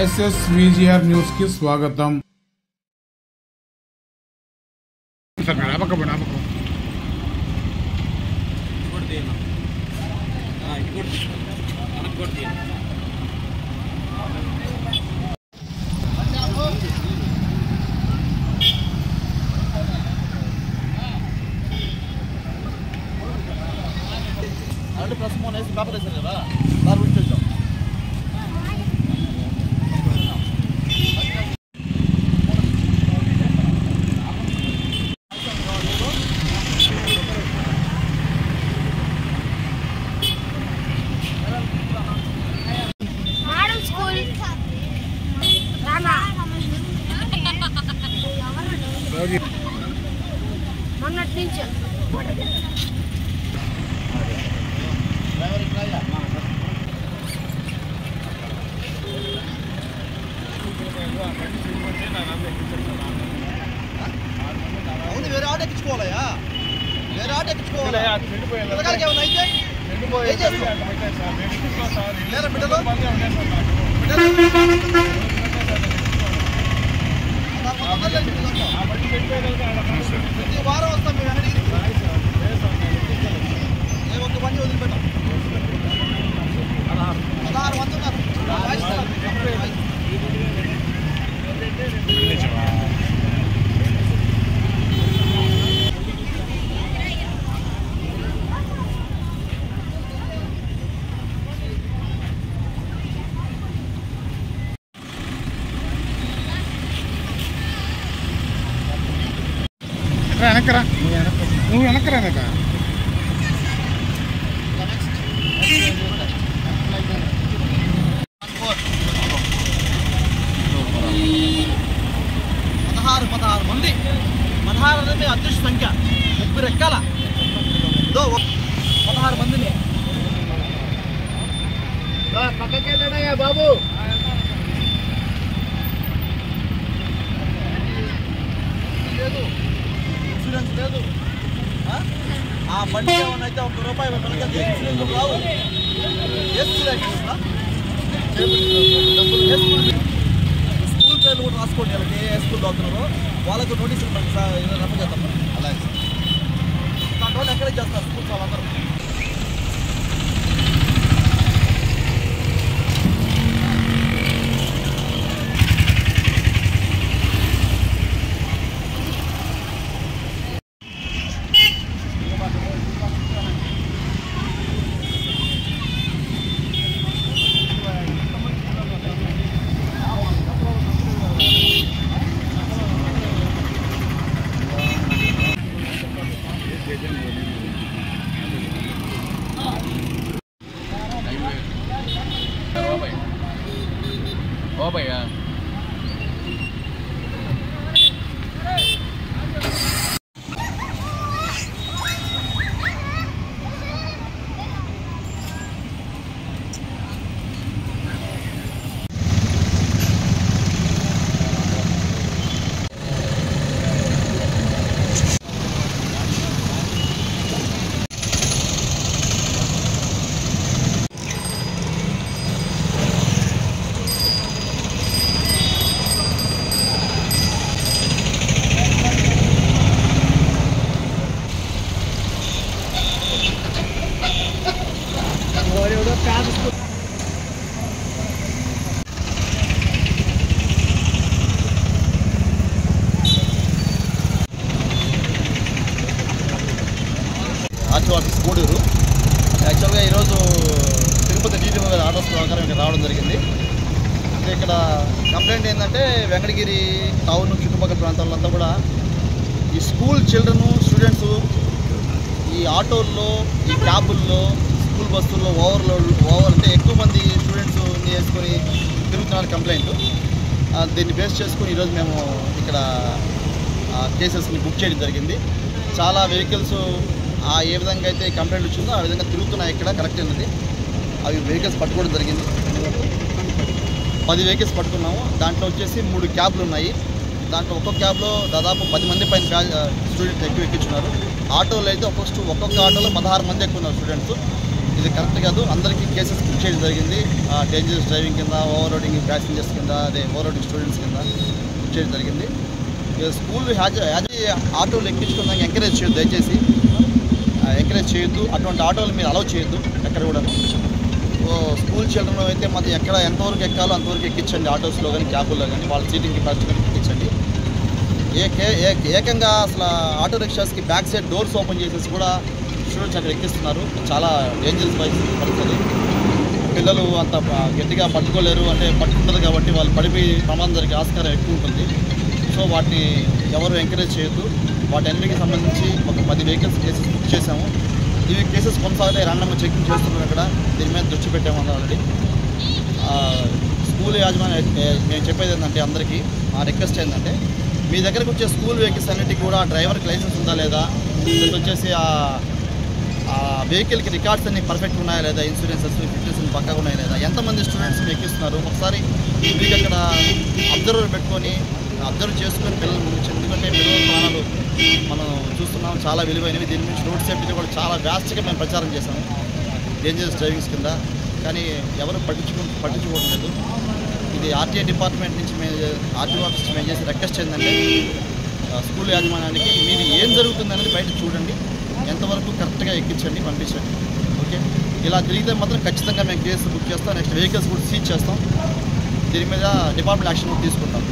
SSVGR news కి స్వాగతం. వేరే ఆట ఎక్కించుకోవాలయా వేరే ఆట ఎక్కించుకోవాలా ప్రతి వారం వస్తాం మేము వెనక్కి ఏ ఒక్క బండి వదిలిపెట్టాం 16 మంది ఉన్నారు. వెనకరా నువ్వు వెనకరా వెనక 16 మంది 16 అనేది అదృష్ట సంఖ్య 30 రెక్కల 16 మందిని పక్కకెళ్ళాడయ్యా బాబు. లేదు ఇన్సూరెన్స్ లేదు. ఆ బండి ఏమన్నా అయితే ₹1 మనకి ఇన్సూరెన్స్ రావు. స్కూల్ పేర్లు కూడా రాసుకోండి. వాళ్ళకి ఏ స్కూల్ అవుతున్నారో వాళ్ళకు నోటీసులు మనకి రఫ్ చేద్దాం. అలాగే దాని వాళ్ళు ఎంకరేజ్ చేస్తారు స్కూల్స్ వాళ్ళందరూ. Oh भैया ఆర్టీ ఆఫీస్ కోడూరు. యాక్చువల్గా ఈరోజు తిరుపతి డీటీ ఆర్డర్స్ ప్రకారం ఇక్కడ రావడం జరిగింది. అంటే ఇక్కడ కంప్లైంట్ ఏంటంటే వెంకటగిరి టౌన్ చుట్టుపక్కల ప్రాంతాలంతా కూడా ఈ స్కూల్ చిల్డ్రన్ స్టూడెంట్స్ ఈ ఆటోల్లో ఈ క్యాబుల్లో స్కూల్ బస్సుల్లో ఓవర్ అంటే ఎక్కువ మంది స్టూడెంట్స్ వేసుకొని తిరుగుతున్నారు కంప్లైంట్. దీన్ని బేస్ చేసుకొని ఈరోజు మేము ఇక్కడ కేసెస్ని బుక్ చేయడం జరిగింది. చాలా వెహికల్స్ ఏ విధంగా అయితే కంప్లైంట్ వచ్చిందో ఆ విధంగా తిరుగుతున్నాయి. ఇక్కడ కరెక్ట్ అన్నది అవి వెహికల్స్ పట్టుకోవడం జరిగింది. 10 వెహికల్స్ పట్టుకున్నాము. దాంట్లో వచ్చేసి 3 క్యాబ్లు ఉన్నాయి. దాంట్లో ఒక్కొక్క క్యాబ్లో దాదాపు 10 మంది పైన స్టూడెంట్స్ ఎక్కువ ఎక్కించున్నారు. ఆటోలో అయితే ఒక్కొక్క ఆటోలో 16 మంది ఎక్కువ ఉన్నారు స్టూడెంట్స్. ఇది కరెక్ట్ కాదు. అందరికీ కేసెస్ బుక్ చేయడం జరిగింది. డేంజరస్ డ్రైవింగ్ కింద, ఓవర్ రోడింగ్ ప్యాసింజర్స్ కింద, అదే ఓవర్ రోడింగ్ స్టూడెంట్స్ కింద బుక్ చేయడం జరిగింది. స్కూల్ ఆటోలు ఎక్కించుకున్నాక ఎంకరేజ్ చేయొద్దు, దయచేసి ఎంకరేజ్ చేయొద్దు. అటువంటి ఆటోలు మీరు అలౌ చేయొద్దు ఎక్కడ కూడా. స్కూల్ చిల్డ్రన్ అయితే మాత్రం ఎంతవరకు ఎక్కాలో అంతవరకు ఎక్కించండి. ఆటోస్లో కానీ క్యాబుల్లో కానీ వాళ్ళ సీటింగ్ కెపాసిటీ ఎక్కించండి. ఏకంగా అసలు ఆటో రిక్షాస్కి బ్యాక్ సైడ్ డోర్స్ ఓపెన్ చేసేసి కూడా స్టూడెంట్స్ అక్కడ ఎక్కిస్తున్నారు. చాలా డేంజరస్ పరిస్థితి. పిల్లలు అంత గట్టిగా పట్టుకోలేరు, అంటే పట్టుకుంటుంది కాబట్టి వాళ్ళు పడిపోయి ప్రమాదం జరిగే ఆస్కారం ఎక్కువ ఉంటుంది. సో వాటిని ఎవరు ఎంకరేజ్ చేయొద్దు. వాటన్నిటికి సంబంధించి ఒక 10 వెహికల్స్ కేసెస్ బుక్ చేశాము. ఇవి కేసెస్ కొనసాగితే ర్యాండమ్గా చెకింగ్ చేస్తున్నాం. ఇక్కడ దీని మీద దృష్టి పెట్టాము ఆల్రెడీ. స్కూల్ యాజమాన్యం మేము చెప్పేది ఏంటంటే అందరికీ రిక్వెస్ట్ ఏంటంటే, మీ దగ్గరకు వచ్చే స్కూల్ వెహికల్స్ అన్నిటికీ కూడా డ్రైవర్కి లైసెన్స్ ఉందా లేదా, ఇది వచ్చేసి ఆ వెహికల్కి రికార్డ్స్ అన్ని పర్ఫెక్ట్ ఉన్నాయా లేదా, ఇన్సూరెన్సెస్ ఫిట్నెస్ పక్కగా ఉన్నాయా లేదా, ఎంతమంది స్టూడెంట్స్ని ఎక్కిస్తున్నారు ఒకసారి మీకు అక్కడ అబ్జర్వర్ పెట్టుకొని అబ్జర్వ్ చేసుకొని పిల్లలు ముగించండి. ఎందుకంటే పిల్లల ప్రాణాలు మనం చూస్తున్నాం చాలా విలువైనవి. దీని నుంచి రోడ్ సేఫ్టీ కూడా చాలా వ్యాస్ట్గా మేము ప్రచారం చేశాము డేంజరస్ డ్రైవింగ్స్ కింద. కానీ ఎవరు పట్టించుకోవడం లేదు. ఇది ఆర్టీఐ డిపార్ట్మెంట్ నుంచి ఆర్టీఓ ఆఫీస్ మేము చేసే రిక్వెస్ట్ ఏంటంటే, స్కూల్ యాజమాన్యానికి మీరు ఏం జరుగుతుందనేది బయట చూడండి, ఎంతవరకు కరెక్ట్గా ఎక్కించండి, పంపించండి. ఓకే, ఇలా తిరిగితే మాత్రం ఖచ్చితంగా మేము కేసు బుక్ చేస్తాం. నెక్స్ట్ వెహికల్స్ కూడా సీజ్ చేస్తాం. దీని మీద డిపార్ట్మెంట్ యాక్షన్ కూడా తీసుకుంటాం.